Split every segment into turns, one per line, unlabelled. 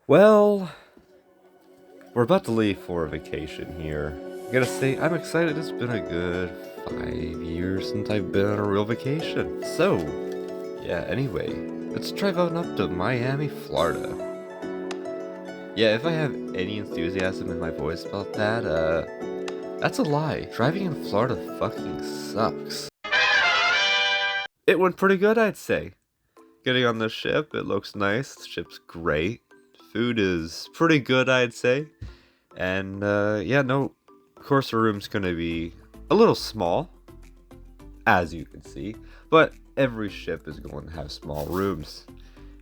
Well, we're about to leave for a vacation here. I gotta say, I'm excited. It's been a good 5 years since I've been on a real vacation. So, yeah, anyway, let's drive on up to Miami, Florida. Yeah, if I have any enthusiasm in my voice about that, that's a lie. Driving in Florida fucking sucks. It went pretty good, I'd say. Getting on the ship, it looks nice. The ship's great. Food is pretty good, I'd say. And, yeah, no, of course the room's gonna be a little small, as you can see, but every ship is going to have small rooms.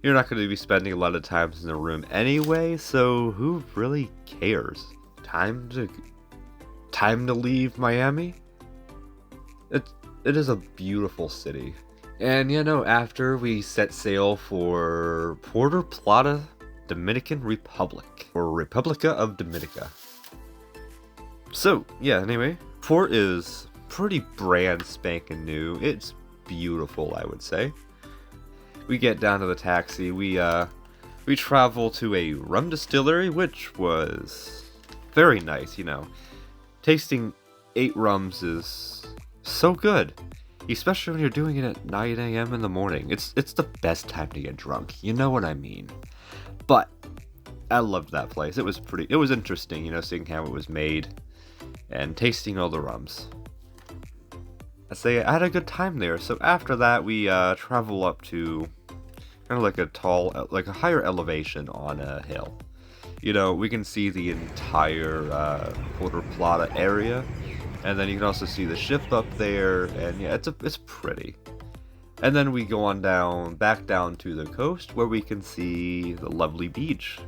You're not going to be spending a lot of time in the room anyway, so who really cares? Time to leave Miami? It is a beautiful city. And after we set sail for Puerto Plata, Dominican Republic, or Republica of Dominica. So, yeah, anyway, port is pretty brand spanking new. It's beautiful, I would say. We get down to the taxi. We travel to a rum distillery, which was very nice, Tasting 8 rums is so good, especially when you're doing it at 9 a.m. in the morning. It's the best time to get drunk, you know what I mean? But I loved that place. It was interesting, seeing how it was made and tasting all the rums. I say I had a good time there. So after that, we travel up to kind of like a higher elevation on a hill. We can see the entire Puerto Plata area, and then you can also see the ship up there, and yeah, it's pretty. And then we go on back down to the coast, where we can see the lovely beach,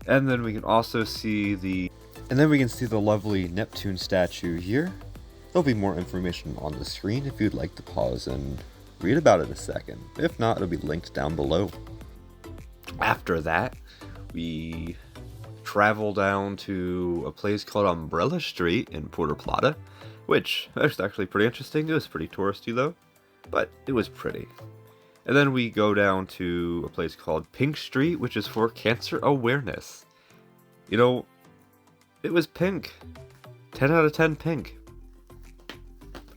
and then we can also see the lovely Neptune statue here. There'll be more information on the screen if you'd like to pause and read about it in a second. If not, it'll be linked down below. After that, we travel down to a place called Umbrella Street in Puerto Plata, which was actually pretty interesting. It was pretty touristy though, but it was pretty. And then we go down to a place called Pink Street, which is for cancer awareness. It was pink. 10 out of 10 pink.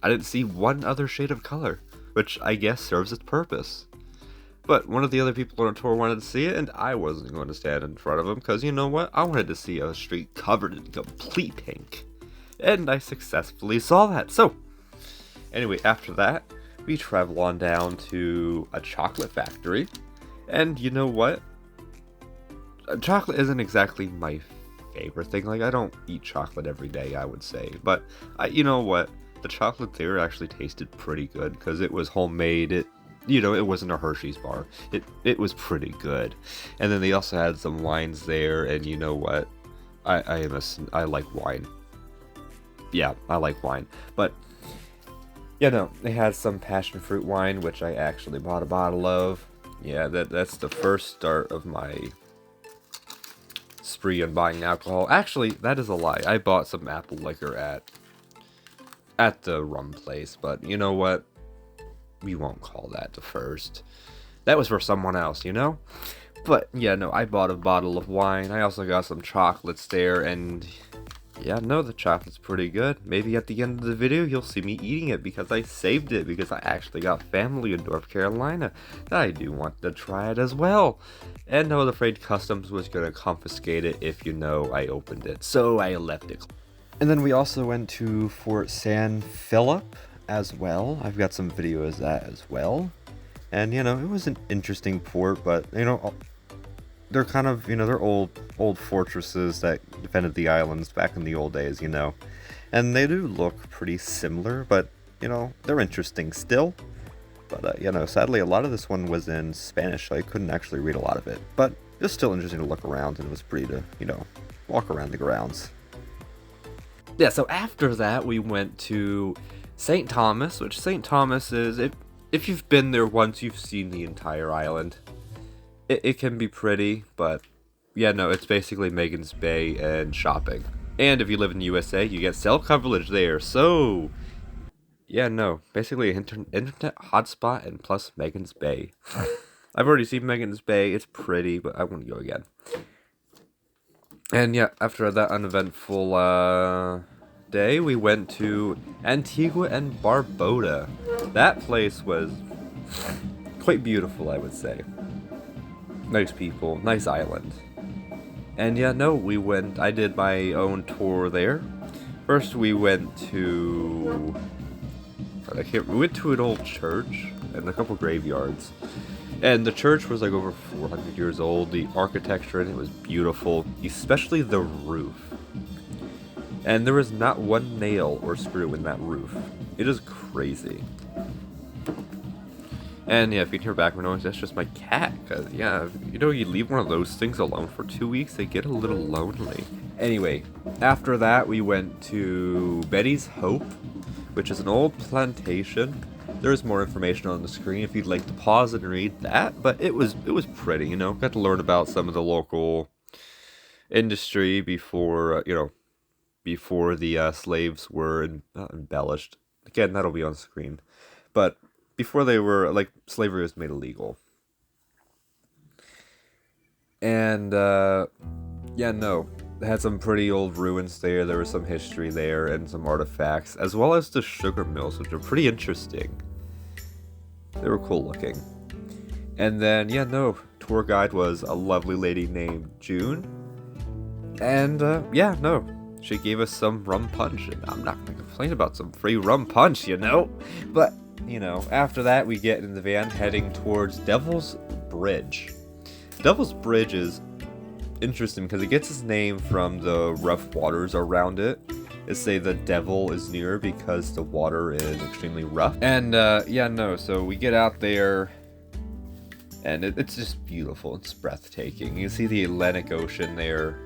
I didn't see one other shade of color, which I guess serves its purpose. But one of the other people on the tour wanted to see it, and I wasn't going to stand in front of him, because you know what? I wanted to see a street covered in complete pink. And I successfully saw that. So, anyway, after that, we travel on down to a chocolate factory. And you know what? Chocolate isn't exactly my favorite thing. Like, I don't eat chocolate every day, I would say. But, you know what? The chocolate there actually tasted pretty good because it was homemade. It wasn't a Hershey's bar. It was pretty good. And then they also had some wines there, and you know what? I like wine. Yeah, I like wine. But they had some passion fruit wine, which I actually bought a bottle of. Yeah, that's the first start of my spree on buying alcohol. Actually, that is a lie. I bought some apple liquor at the rum place, but you know what? We won't call that the first. That was for someone else, But yeah, no, I bought a bottle of wine. I also got some chocolates there, and yeah, no, the chocolate's pretty good. Maybe at the end of the video, you'll see me eating it because I saved it because I actually got family in North Carolina that I do want to try it as well. And I was afraid customs was going to confiscate it if I opened it, so I left it. And then we also went to Fort San Philip as well. I've got some videos of that as well. And, it was an interesting port, but, they're kind of, they're old fortresses that defended the islands back in the old days, And they do look pretty similar, but, they're interesting still. But, sadly, a lot of this one was in Spanish, so I couldn't actually read a lot of it. But it was still interesting to look around, and it was pretty to, walk around the grounds. Yeah, so after that, we went to St. Thomas, which St. Thomas is, if you've been there once, you've seen the entire island. It can be pretty, but yeah, no, it's basically Megan's Bay and shopping. And if you live in the USA, you get cell coverage there, so yeah, no, basically an internet hotspot and plus Megan's Bay. I've already seen Megan's Bay, it's pretty, but I want to go again. And yeah, after that uneventful day, we went to Antigua and Barbuda. That place was quite beautiful, I would say. Nice people, nice island. And yeah, no, I did my own tour there. First, we went to. We went to an old church and a couple graveyards. And the church was like over 400 years old. The architecture in it was beautiful, especially the roof. And there was not one nail or screw in that roof. It is crazy. And yeah, if you can hear background noise, that's just my cat. Cause yeah, you leave one of those things alone for 2 weeks, they get a little lonely. Anyway, after that, we went to Betty's Hope, which is an old plantation. There's more information on the screen if you'd like to pause and read that. But it was pretty. Got to learn about some of the local industry before before the slaves were embellished. Again, that'll be on screen. But before they were, like, slavery was made illegal. And, yeah, no. They had some pretty old ruins there. There was some history there and some artifacts, as well as the sugar mills, which are pretty interesting. They were cool looking. And then, yeah, no. Tour guide was a lovely lady named June. And, yeah, no. She gave us some rum punch, and I'm not going to complain about some free rum punch, But, after that, we get in the van heading towards Devil's Bridge. Devil's Bridge is interesting because it gets its name from the rough waters around it. They say the devil is near because the water is extremely rough. And, yeah, no, so we get out there, and it's just beautiful. It's breathtaking. You see the Atlantic Ocean there.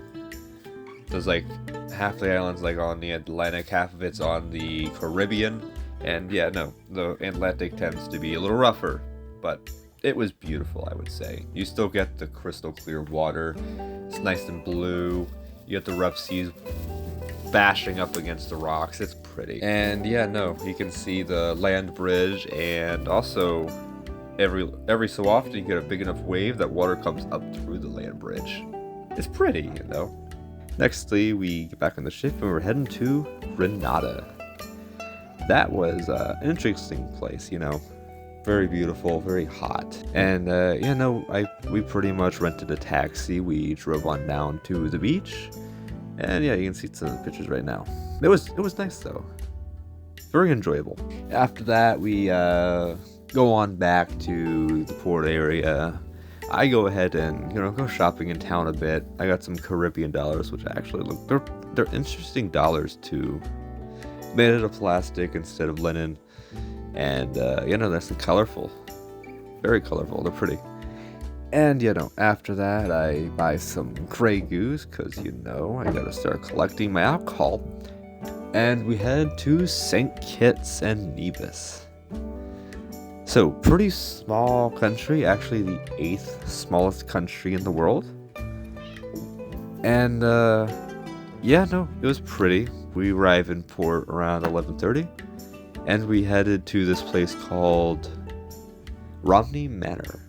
There's like half the island's like on the Atlantic, half of it's on the Caribbean. And yeah, no, the Atlantic tends to be a little rougher, but it was beautiful, I would say. You still get the crystal clear water. It's nice and blue. You get the rough seas bashing up against the rocks. It's pretty. And yeah, no, you can see the land bridge, and also every so often you get a big enough wave that water comes up through the land bridge. It's pretty, Nextly, we get back on the ship and we're heading to Grenada. That was an interesting place, Very beautiful, very hot. And we pretty much rented a taxi. We drove on down to the beach. And yeah, you can see some of the pictures right now. It was nice though. Very enjoyable. After that, we go on back to the port area. I go ahead and, go shopping in town a bit. I got some Caribbean dollars, which actually they're interesting dollars too. Made out of plastic instead of linen. And, that's colorful. Very colorful. They're pretty. And, after that, I buy some Grey Goose, because, I gotta start collecting my alcohol. And we head to St. Kitts and Nevis. So, pretty small country, actually the 8th smallest country in the world. And, it was pretty. We arrived in port around 11:30, and we headed to this place called Romney Manor,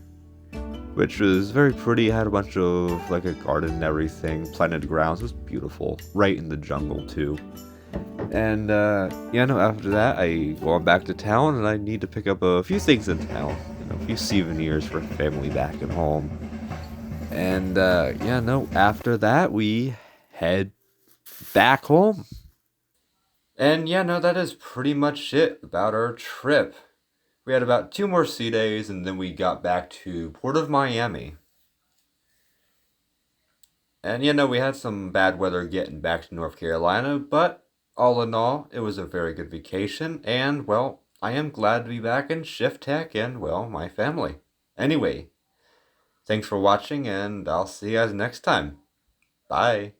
which was very pretty. It had a bunch of, like, a garden and everything, planted grounds. It was beautiful, right in the jungle, too. And, after that, I go on back to town, and I need to pick up a few things in town. A few souvenirs for family back at home. And, after that, we head back home. And, that is pretty much it about our trip. We had about 2 more sea days, and then we got back to Port of Miami. And, we had some bad weather getting back to North Carolina, but all in all, it was a very good vacation, and, well, I am glad to be back in Shift Tech and, well, my family. Anyway, thanks for watching, and I'll see you guys next time. Bye.